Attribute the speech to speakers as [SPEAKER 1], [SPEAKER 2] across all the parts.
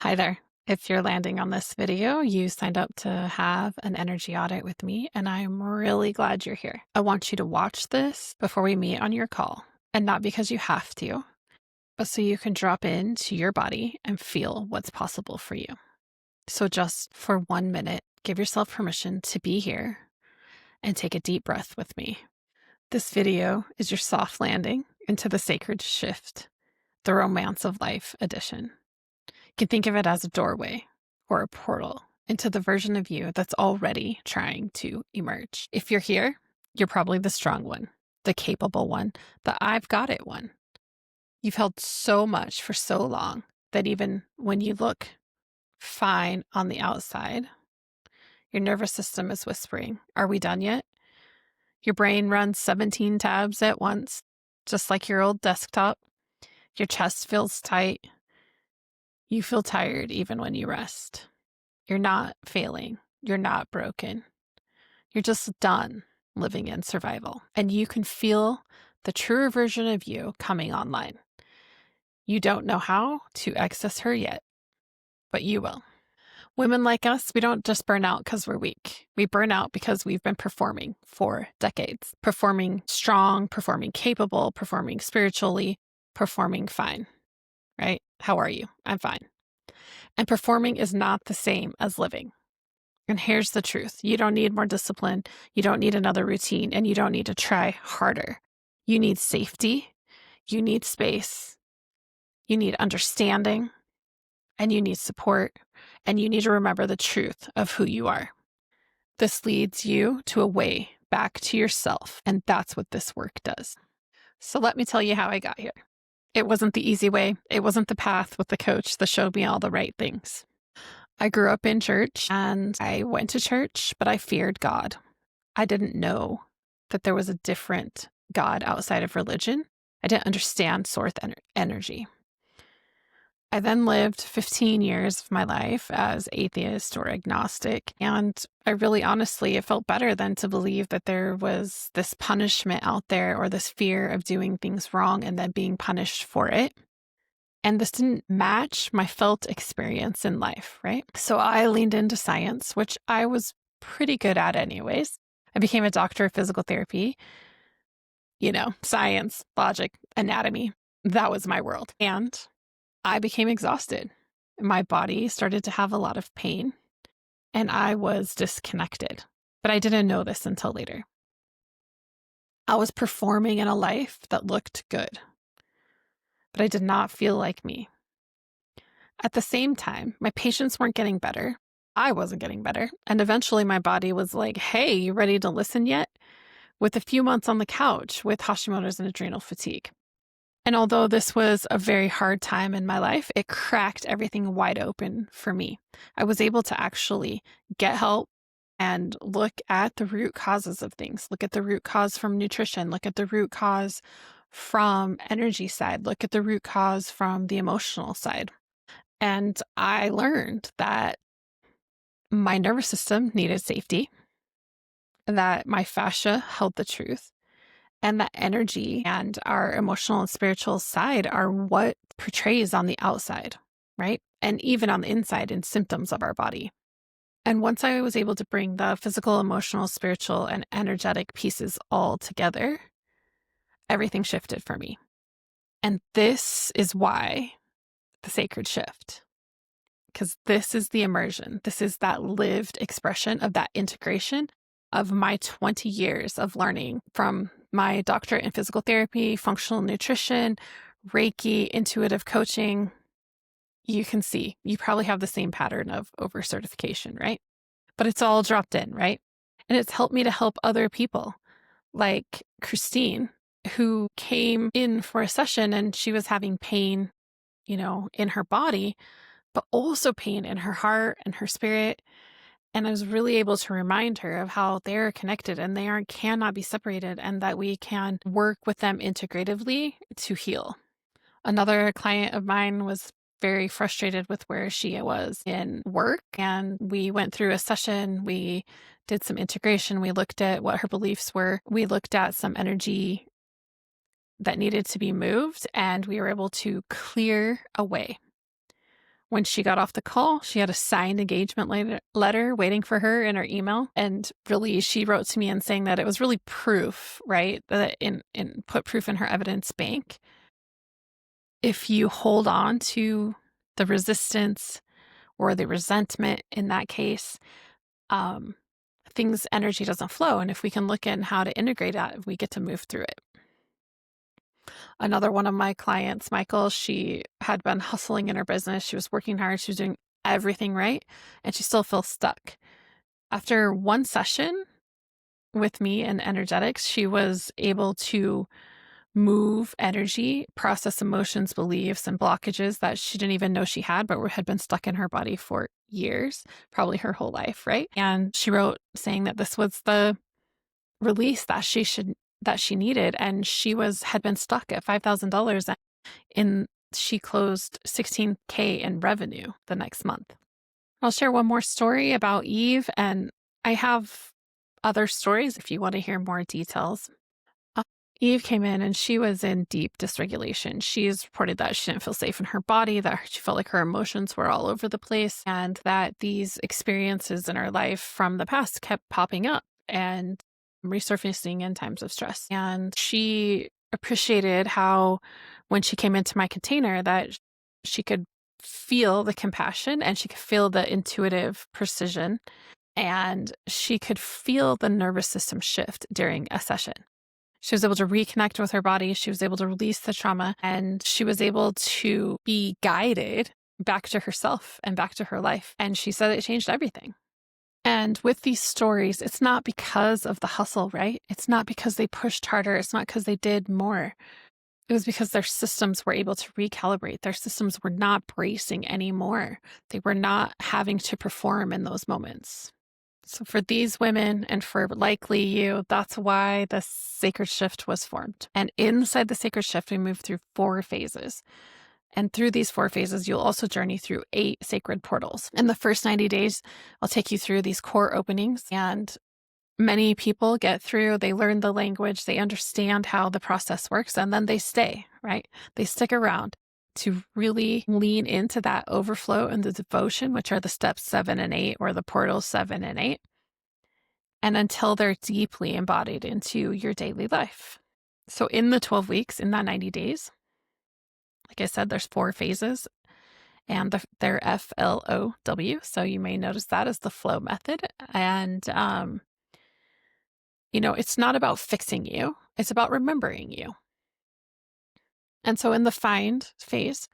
[SPEAKER 1] Hi there. If you're landing on this video, you signed up to have an energy audit with me, and I'm really glad you're here. I want you to watch this before we meet on your call, and not because you have to, but so you can drop into your body and feel what's possible for you. So, just for 1 minute, give yourself permission to be here and take a deep breath with me. This video is your soft landing into the sacred shift, the romance of life edition. You can think of it as a doorway or a portal into the version of you that's already trying to emerge. If you're here, you're probably the strong one, the capable one, the I've got it one. You've held so much for so long that even when you look fine on the outside, your nervous system is whispering, "Are we done yet?" Your brain runs 17 tabs at once, just like your old desktop. Your chest feels tight. You feel tired even when you rest. You're not failing. You're not broken. You're just done living in survival. And you can feel the truer version of you coming online. You don't know how to access her yet, but you will. Women like us, we don't just burn out because we're weak. We burn out because we've been performing for decades. Performing strong, performing capable, performing spiritually, performing fine, right? How are you? I'm fine. And performing is not the same as living. And here's the truth. You don't need more discipline. You don't need another routine, and you don't need to try harder. You need safety. You need space. You need understanding, and you need support, and you need to remember the truth of who you are. This leads you to a way back to yourself, and that's what this work does. So let me tell you how I got here. It wasn't the easy way. It wasn't the path with the coach that showed me all the right things. I grew up in church and I went to church, but I feared God. I didn't know that there was a different God outside of religion. I didn't understand source energy. I then lived 15 years of my life as atheist or agnostic, and I really honestly, it felt better than to believe that there was this punishment out there or this fear of doing things wrong and then being punished for it. And this didn't match my felt experience in life, right? So I leaned into science, which I was pretty good at anyways. I became a doctor of physical therapy, science, logic, anatomy. That was my world. And I became exhausted. My body started to have a lot of pain and I was disconnected. But I didn't know this until later. I was performing in a life that looked good, but I did not feel like me. At the same time, my patients weren't getting better. I wasn't getting better. And eventually my body was like, "Hey, you ready to listen yet?" With a few months on the couch with Hashimoto's and adrenal fatigue. And although this was a very hard time in my life, it cracked everything wide open for me. I was able to actually get help and look at the root causes of things. Look at the root cause from nutrition. Look at the root cause from energy side. Look at the root cause from the emotional side. And I learned that my nervous system needed safety, that my fascia held the truth, and that energy and our emotional and spiritual side are what portrays on the outside, right? And even on the inside in symptoms of our body. And once I was able to bring the physical, emotional, spiritual, and energetic pieces all together, everything shifted for me. And this is why the sacred shift. Because this is the immersion. This is that lived expression of that integration of my 20 years of learning from my doctorate in physical therapy, functional nutrition, Reiki, intuitive coaching. You can see, you probably have the same pattern of over certification, right? But it's all dropped in, right? And it's helped me to help other people like Christine, who came in for a session and she was having pain, in her body, but also pain in her heart and her spirit. And I was really able to remind her of how they're connected and cannot be separated, and that we can work with them integratively to heal. Another client of mine was very frustrated with where she was in work, and we went through a session. We did some integration. We looked at what her beliefs were. We looked at some energy that needed to be moved, and we were able to clear away When she got off the call, she had a signed engagement letter waiting for her in her email. And really, she wrote to me and saying that it was really proof, right? That put proof in her evidence bank. If you hold on to the resistance or the resentment in that case, energy doesn't flow. And if we can look at how to integrate that, we get to move through it. Another one of my clients, Michael, she had been hustling in her business. She was working hard. She was doing everything right, and she still feels stuck. After one session with me in energetics, she was able to move energy, process emotions, beliefs, and blockages that she didn't even know she had, but had been stuck in her body for years, probably her whole life, right? And she wrote saying that this was the release that she needed, and she had been stuck at $5,000, and she closed $16K in revenue the next month. I'll share one more story about Eve, and I have other stories if you want to hear more details. Eve came in and she was in deep dysregulation. She's reported that she didn't feel safe in her body, that she felt like her emotions were all over the place, and that these experiences in her life from the past kept popping up and resurfacing in times of stress. And she appreciated how when she came into my container that she could feel the compassion and she could feel the intuitive precision, and she could feel the nervous system shift during a session. She was able to reconnect with her body. She was able to release the trauma, and she was able to be guided back to herself and back to her life. And she said it changed everything. And with these stories, it's not because of the hustle, right? It's not because they pushed harder. It's not because they did more. It was because their systems were able to recalibrate. Their systems were not bracing anymore. They were not having to perform in those moments. So for these women, and for likely you, that's why the sacred shift was formed. And inside the sacred shift, we move through 4 phases. And through these 4 phases, you'll also journey through 8 sacred portals. In the first 90 days, I'll take you through these core openings, and many people get through, they learn the language, they understand how the process works, and then they stay, right? They stick around to really lean into that overflow and the devotion, which are the steps 7 and 8, or the portals 7 and 8, and until they're deeply embodied into your daily life. So in the 12 weeks, in that 90 days, like I said, there's 4 phases, and they're FLOW. So you may notice that as the flow method. And, it's not about fixing you. It's about remembering you. And so in the find phase,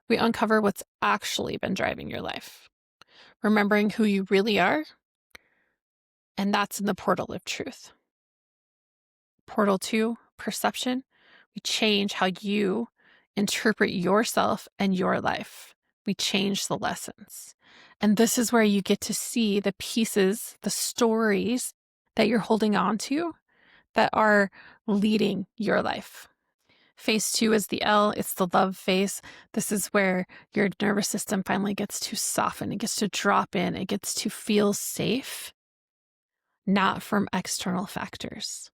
[SPEAKER 1] we uncover what's actually been driving your life, remembering who you really are. And that's in the portal of truth. Portal 2, perception. We change how you interpret yourself and your life. We change the lessons. And this is where you get to see the pieces, the stories that you're holding on to that are leading your life. Phase 2 is the L. It's the love phase. This is where your nervous system finally gets to soften. It gets to drop in. It gets to feel safe, not from external factors.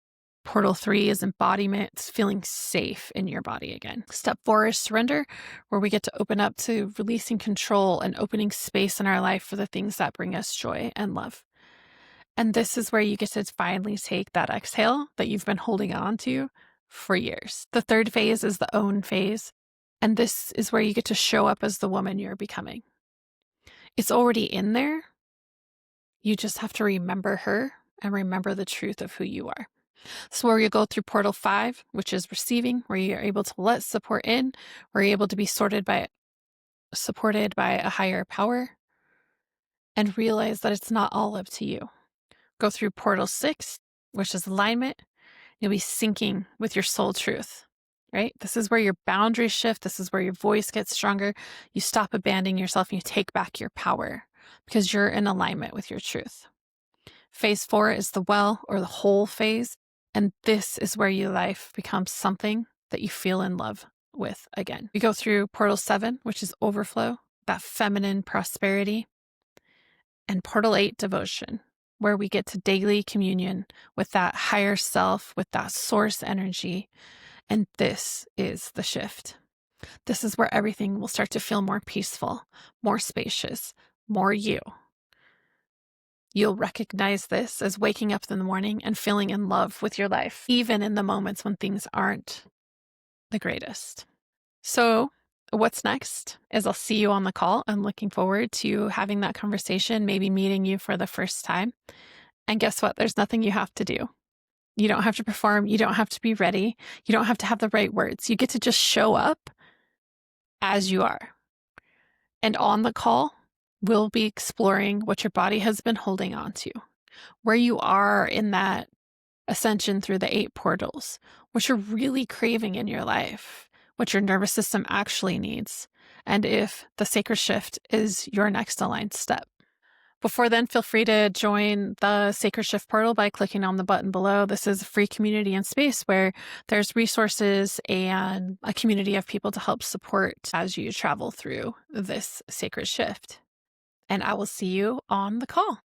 [SPEAKER 1] Portal 3 is embodiment. It's feeling safe in your body again. Step 4 is surrender, where we get to open up to releasing control and opening space in our life for the things that bring us joy and love. And this is where you get to finally take that exhale that you've been holding on to for years. The 3rd phase is the own phase. And this is where you get to show up as the woman you're becoming. It's already in there. You just have to remember her and remember the truth of who you are. So where you go through portal 5, which is receiving, where you're able to let support in, where you're able to be supported by a higher power, and realize that it's not all up to you. Go through portal 6, which is alignment. You'll be syncing with your soul truth, right? This is where your boundaries shift. This is where your voice gets stronger. You stop abandoning yourself and you take back your power because you're in alignment with your truth. Phase 4 is the well, or the whole phase. And this is where your life becomes something that you feel in love with again. We go through portal 7, which is overflow, that feminine prosperity, and portal 8, devotion, where we get to daily communion with that higher self, with that source energy. And this is the shift. This is where everything will start to feel more peaceful, more spacious, more you. You'll recognize this as waking up in the morning and feeling in love with your life, even in the moments when things aren't the greatest. So, what's next is I'll see you on the call. I'm looking forward to having that conversation, maybe meeting you for the first time. And guess what? There's nothing you have to do. You don't have to perform. You don't have to be ready. You don't have to have the right words. You get to just show up as you are. And on the call, we'll be exploring what your body has been holding on to, where you are in that ascension through the 8 portals, what you're really craving in your life, what your nervous system actually needs, and if the sacred shift is your next aligned step. Before then, feel free to join the Sacred Shift portal by clicking on the button below. This is a free community and space where there's resources and a community of people to help support as you travel through this sacred shift. And I will see you on the call.